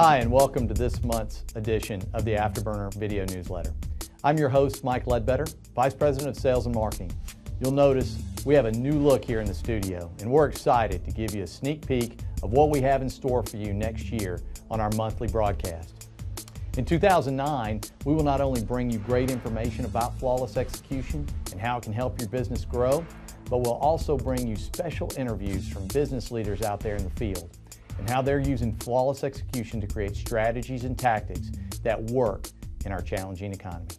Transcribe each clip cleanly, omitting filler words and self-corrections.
Hi, and welcome to this month's edition of the Afterburner video newsletter. I'm your host, Mike Ledbetter, Vice President of Sales and Marketing. You'll notice we have a new look here in the studio, and we're excited to give you a sneak peek of what we have in store for you next year on our monthly broadcast. In 2009, we will not only bring you great information about flawless execution and how it can help your business grow, but we'll also bring you special interviews from business leaders out there in the field and how they're using flawless execution to create strategies and tactics that work in our challenging economy.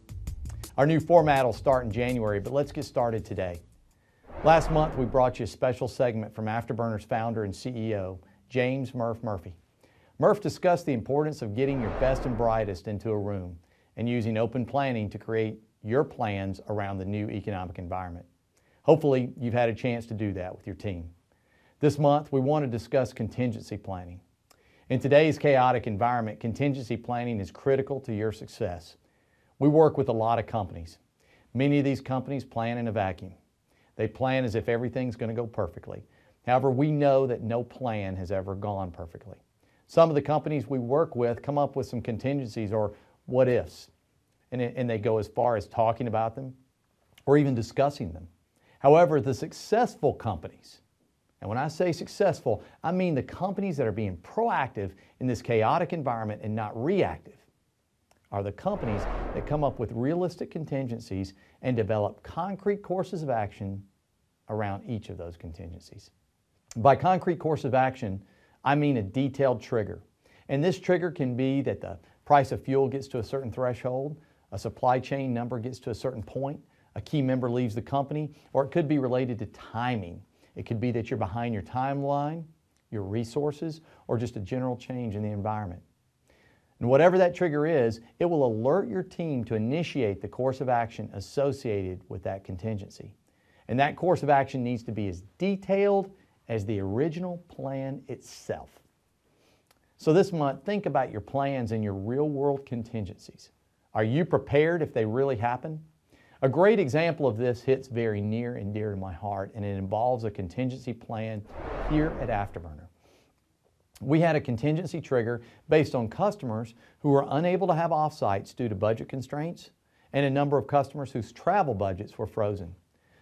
Our new format will start in January, but let's get started today. Last month, we brought you a special segment from Afterburner's founder and CEO, James "Murph" Murphy. Murph discussed the importance of getting your best and brightest into a room and using open planning to create your plans around the new economic environment. Hopefully, you've had a chance to do that with your team. This month, we want to discuss contingency planning. In today's chaotic environment, contingency planning is critical to your success. We work with a lot of companies. Many of these companies plan in a vacuum. They plan as if everything's going to go perfectly. However, we know that no plan has ever gone perfectly. Some of the companies we work with come up with some contingencies or what ifs, and they go as far as talking about them or even discussing them. However, the successful companies, and when I say successful, I mean the companies that are being proactive in this chaotic environment and not reactive, are the companies that come up with realistic contingencies and develop concrete courses of action around each of those contingencies. By concrete course of action, I mean a detailed trigger. And this trigger can be that the price of fuel gets to a certain threshold, a supply chain number gets to a certain point, a key member leaves the company, or it could be related to timing. It could be that you're behind your timeline, your resources, or just a general change in the environment. And whatever that trigger is, it will alert your team to initiate the course of action associated with that contingency. And that course of action needs to be as detailed as the original plan itself. So this month, think about your plans and your real-world contingencies. Are you prepared if they really happen? A great example of this hits very near and dear to my heart, and it involves a contingency plan here at Afterburner. We had a contingency trigger based on customers who were unable to have offsites due to budget constraints and a number of customers whose travel budgets were frozen.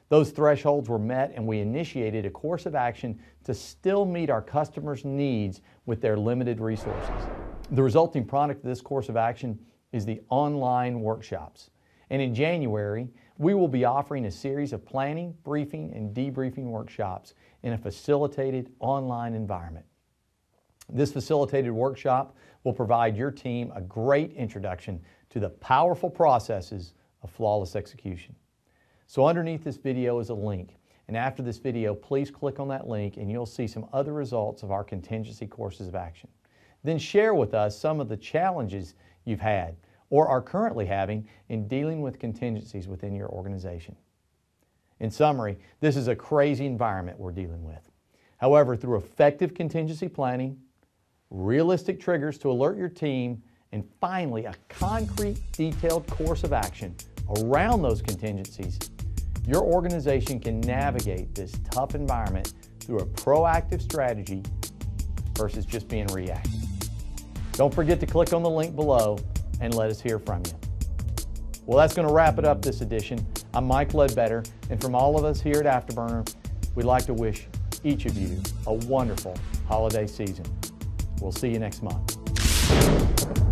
Those thresholds were met, and we initiated a course of action to still meet our customers' needs with their limited resources. The resulting product of this course of action is the online workshops. And in January, we will be offering a series of planning, briefing, and debriefing workshops in a facilitated online environment. This facilitated workshop will provide your team a great introduction to the powerful processes of flawless execution. So underneath this video is a link, and after this video, please click on that link and you'll see some other results of our contingency courses of action. Then share with us some of the challenges you've had or are currently having in dealing with contingencies within your organization. In summary, this is a crazy environment we're dealing with. However, through effective contingency planning, realistic triggers to alert your team, and finally a concrete, detailed course of action around those contingencies, your organization can navigate this tough environment through a proactive strategy versus just being reactive. Don't forget to click on the link below and let us hear from you. Well, that's going to wrap it up this edition. I'm Mike Ledbetter, and from all of us here at Afterburner, we'd like to wish each of you a wonderful holiday season. We'll see you next month.